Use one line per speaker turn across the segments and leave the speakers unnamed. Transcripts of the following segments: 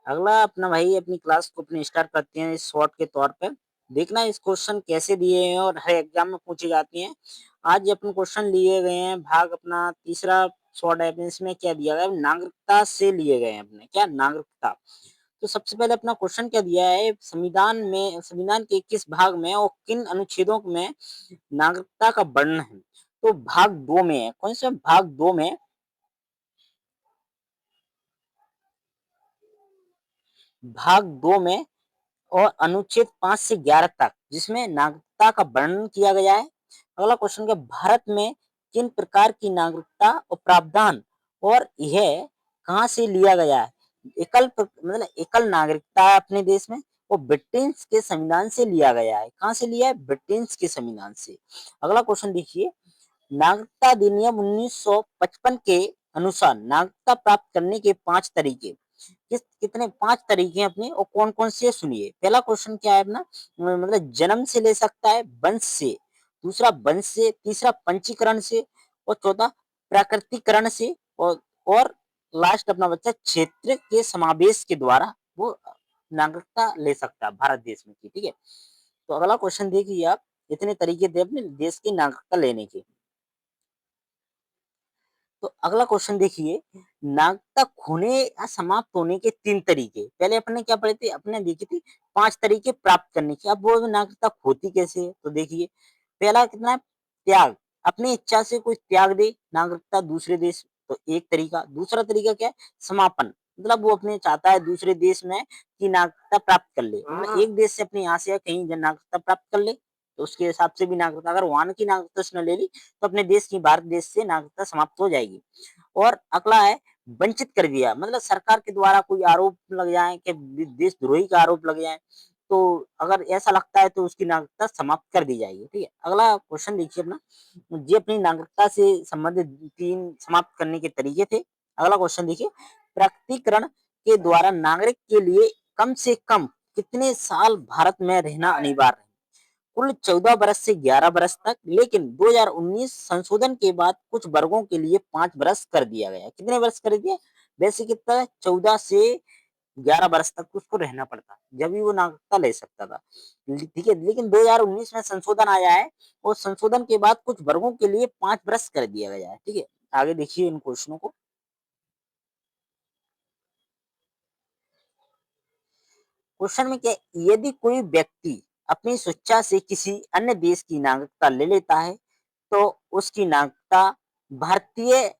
अगला अपना भाई अपनी क्लास को अपनी स्टार्ट करते हैं इस शॉर्ट के तौर पे। देखना इस क्वेश्चन कैसे दिए हैं और हर एग्जाम में पूछे जाते हैं। आज ये अपने क्वेश्चन लिए गए हैं भाग अपना तीसरा शॉर्ट है। इसमें क्या दिया गया है? नागरिकता से लिए गए हैं अपने क्या नागरिकता। तो सबसे पहले अपना क्वेश्चन क्या दिया है? संविधान के किस भाग में और किन अनुच्छेदों में नागरिकता का वर्णन है? तो भाग 2 में है। कौन से भाग 2 में? भाग 2 में और अनुच्छेद 5 से 11 तक जिसमें नागरिकता का वर्णन किया गया है। अगला क्वेश्चन क्या? भारत में किन प्रकार की नागरिकता और प्रावधान और यह कहां से लिया गया है? मतलब एकल नागरिकता है अपने देश में और ब्रिटेन के संविधान से लिया गया है। कहां से लिया है? ब्रिटेन के संविधान से। अगला क्वेश्चन देखिए, नागरिकता अधिनियम 1955 के अनुसार नागरिकता प्राप्त करने के 5 तरीके कितने? 5 तरीके हैं अपने और कौन कौन से सुनिए। पहला क्वेश्चन क्या है अपना? मतलब जन्म से ले सकता है, वंश से, दूसरा वंश से, तीसरा पंजीकरण से और चौथा प्राकृतिकरण से और लास्ट अपना बच्चा क्षेत्र के समावेश के द्वारा वो नागरिकता ले सकता है भारत देश में की। ठीक है, तो अगला क्वेश्चन देखिए आप, इतने तरीके थे अपने देश की नागरिकता लेने के। तो अगला क्वेश्चन देखिए, नागरिकता खोने या समाप्त होने के 3 तरीके। पहले अपने क्या पढ़े थे? अपने देखी थी 5 तरीके प्राप्त करने के। अब वो नागरिकता खोती कैसे है? तो देखिए, पहला कितना है? त्याग। अपनी इच्छा से कोई त्याग दे नागरिकता दूसरे देश, तो एक तरीका। दूसरा तरीका क्या है? समापन। मतलब वो अपने चाहता है दूसरे देश में कि नागरिकता प्राप्त कर ले। मतलब एक देश से अपने यहाँ से कहीं नागरिकता प्राप्त कर ले, तो उसके हिसाब से भी नागरिकता, अगर वहां की नागरिकता उसने ले ली तो अपने देश की, भारत देश से नागरिकता समाप्त हो जाएगी। और अगला है वंचित कर दिया। मतलब सरकार के द्वारा कोई आरोप लग जाए कि देशद्रोही का आरोप लग जाए, तो अगर ऐसा लगता है तो उसकी नागरिकता समाप्त कर दी जाएगी। ठीक है, अगला क्वेश्चन देखिए अपना, ये अपनी नागरिकता से संबंधित 3 समाप्त करने के तरीके थे। अगला क्वेश्चन देखिए, प्राकृतिकरण के द्वारा नागरिक के लिए कम से कम कितने साल भारत में रहना अनिवार्य है? कुल 14 बरस से 11 बरस तक, लेकिन 2019 संशोधन के बाद कुछ वर्गों के लिए 5 बरस कर दिया गया। कितने वर्ष कर दिया? वैसे कितना है? 14 से 11 बरस तक उसको रहना पड़ता, जब भी वो नागरिकता ले सकता था। ठीक है, लेकिन 2019 में संशोधन आया है और संशोधन के बाद कुछ वर्गों के लिए 5 बरस कर दिया गया है। ठीक है, आगे देखिए इन क्वेश्चनों को। क्वेश्चन में क्या है? यदि कोई व्यक्ति अपनी स्वेच्छा से किसी अन्य देश की नागरिकता ले लेता है तो उसकी नागरिकता भारतीय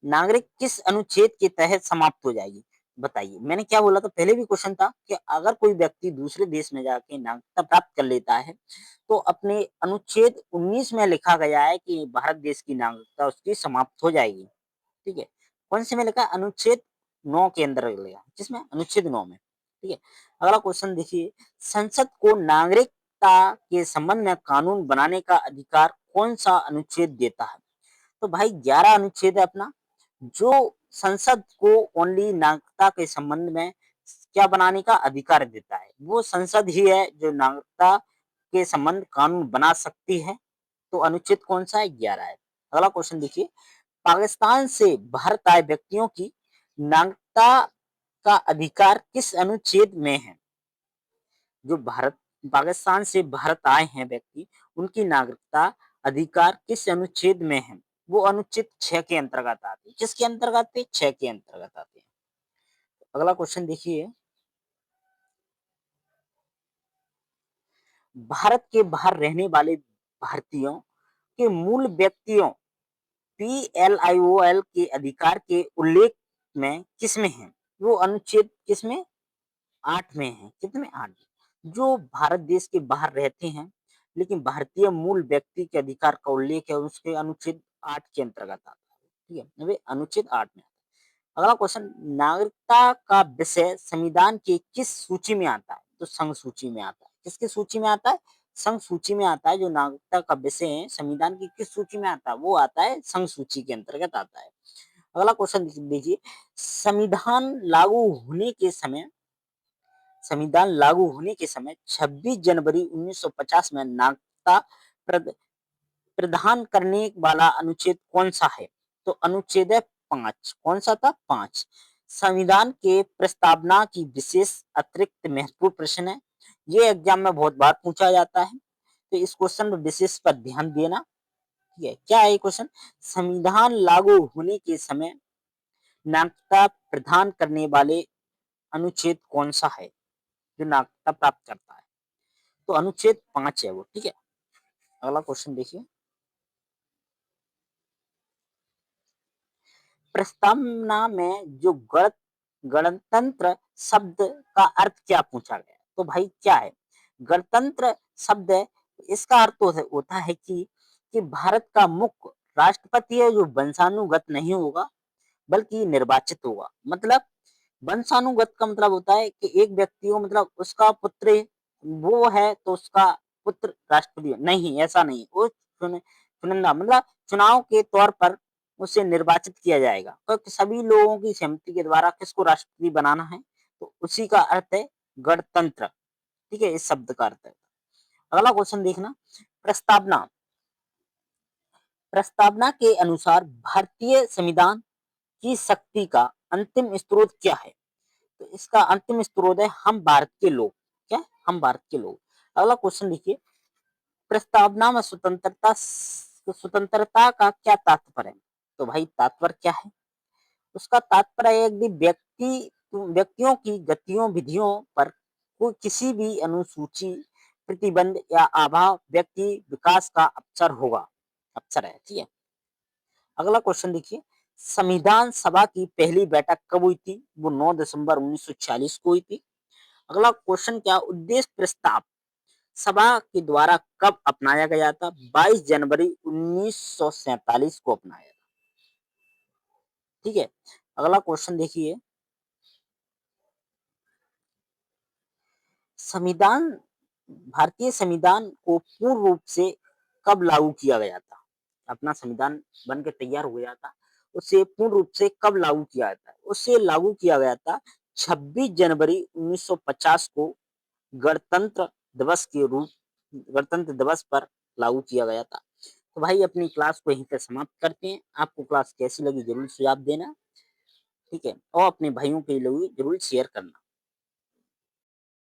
नागरिक किस अनुच्छेद के तहत समाप्त हो जाएगी? बताइए। मैंने क्या बोला था? पहले भी क्वेश्चन था कि अगर कोई व्यक्ति दूसरे देश में जाके नागरिकता प्राप्त कर लेता है तो अपने अनुच्छेद 19 में लिखा गया है कि भारत देश की नागरिकता उसकी समाप्त हो जाएगी। ठीक है, कौन से में लिखा? अनुच्छेद 9 के अंदर लिखा, जिसमें अनुच्छेद 9 में। ठीक है, अगला क्वेश्चन देखिए, संसद को नागरिकता के संबंध में कानून बनाने का अधिकार कौन सा अनुच्छेद देता है? तो भाई 11 अनुच्छेद है अपना, जो संसद को ओनली नागरिकता के संबंध में क्या बनाने का अधिकार देता है। वो संसद ही है जो नागरिकता के संबंध कानून बना सकती है। तो अनुच्छेद कौन सा है? 11 है। अगला क्वेश्चन देखिए, पाकिस्तान से भारत आए व्यक्तियों की नागरिकता का अधिकार किस अनुच्छेद में है? जो भारत पाकिस्तान से भारत आए हैं व्यक्ति, उनकी नागरिकता अधिकार किस अनुच्छेद में है? वो अनुच्छेद 6 के अंतर्गत आते हैं। किसके अंतर्गत आते हैं? 6 के अंतर्गत आते हैं। अगला क्वेश्चन देखिए, भारत के बाहर रहने वाले भारतीयों के मूल व्यक्तियों पीएलआईओएल के अधिकार के उल्लेख में किसमें है? वो अनुच्छेद किसमें? 8 में है। कितने? 8। जो भारत देश के बाहर रहते हैं लेकिन भारतीय मूल व्यक्ति के अधिकार का उल्लेख है, उसके अनुच्छेद 8 के अंतर्गत आता है। ठीक है, वे अनुच्छेद 8 में आता है। अगला क्वेश्चन, नागरिकता का विषय संविधान की किस सूची में आता है? तो संघ सूची में आता है। किसकी सूची में आता है? संघ सूची में आता है। जो नागरिकता का विषय है संविधान की किस सूची में आता है? वो आता है संघ सूची के अंतर्गत आता है। अगला क्वेश्चन देखिए, संविधान लागू होने के समय संविधान लागू होने के समय 26 जनवरी 1950 में नागरिकता प्रद, प्रदान करने वाला अनुच्छेद कौन सा है? तो अनुच्छेद है 5। कौन सा था? 5। संविधान के प्रस्तावना की विशेष अतिरिक्त महत्वपूर्ण प्रश्न है। ये एग्जाम में बहुत बार पूछा जाता है, तो इस क्वेश्चन में विशेष पर ध्यान देना। ठीक है, क्या है ये क्वेश्चन? संविधान लागू होने के समय नागरिकता प्रदान करने वाले अनुच्छेद कौन सा है जो नागरिकता प्राप्त करता है? तो अनुच्छेद 5 है वो। ठीक है, अगला क्वेश्चन देखिए। प्रस्तावना में जो गणतंत्र शब्द का अर्थ क्या पूछा गया? तो भाई क्या है गणतंत्र शब्द है? इसका अर्थ होता है कि भारत का मुख्य राष्ट्रपति है जो वंशानुगत नहीं होगा बल्कि निर्वाचित होगा। मतलब वंशानुगत का मतलब होता है कि एक व्यक्ति हो, मतलब उसका पुत्र वो है तो उसका पुत्र राष्ट्रपति नहीं, ऐसा नहीं। वो चुनिंदा मतलब चुनाव के तौर पर उसे निर्वाचित किया जाएगा, तो सभी लोगों की सहमति के द्वारा किसको राष्ट्रपति बनाना है, तो उसी का अर्थ है गणतंत्र। ठीक है, इस शब्द का अर्थ है। अगला क्वेश्चन देखना। प्रस्तावना प्रस्तावना के अनुसार भारतीय संविधान की शक्ति का अंतिम स्रोत क्या है? तो इसका अंतिम स्रोत है हम भारत के लोग। क्या? हम भारत के लोग। अगला क्वेश्चन देखिए। प्रस्तावना में स्वतंत्रता का क्या तात्पर्य है? तो भाई तात्पर्य क्या है? उसका तात्पर्य है कि व्यक्तियों की गतिविधियों पर कोई किसी भी अनुसूची प्रतिबंध या अभाव व्यक्ति विकास का अवसर है। ठीक है, अगला क्वेश्चन देखिए। संविधान सभा की पहली बैठक कब हुई थी? वो 9 दिसंबर 1946 को हुई थी। अगला क्वेश्चन क्या? उद्देश्य प्रस्ताव सभा के द्वारा कब अपनाया गया था? 22 जनवरी 1947 को अपनाया था। ठीक है, अगला क्वेश्चन देखिए। संविधान भारतीय संविधान को पूर्ण रूप से कब लागू किया गया था? अपना संविधान बन के तैयार हो गया था, उसे पूर्ण रूप से कब लागू किया था? उसे लागू किया गया था 26 जनवरी 1950 को गणतंत्र दिवस के रूप गणतंत्र दिवस पर लागू किया गया था। तो भाई अपनी क्लास को यहीं पे समाप्त करते हैं। आपको क्लास कैसी लगी जरूर सुझाव देना। ठीक है, और अपने भाइयों के लिए जरूर शेयर करना।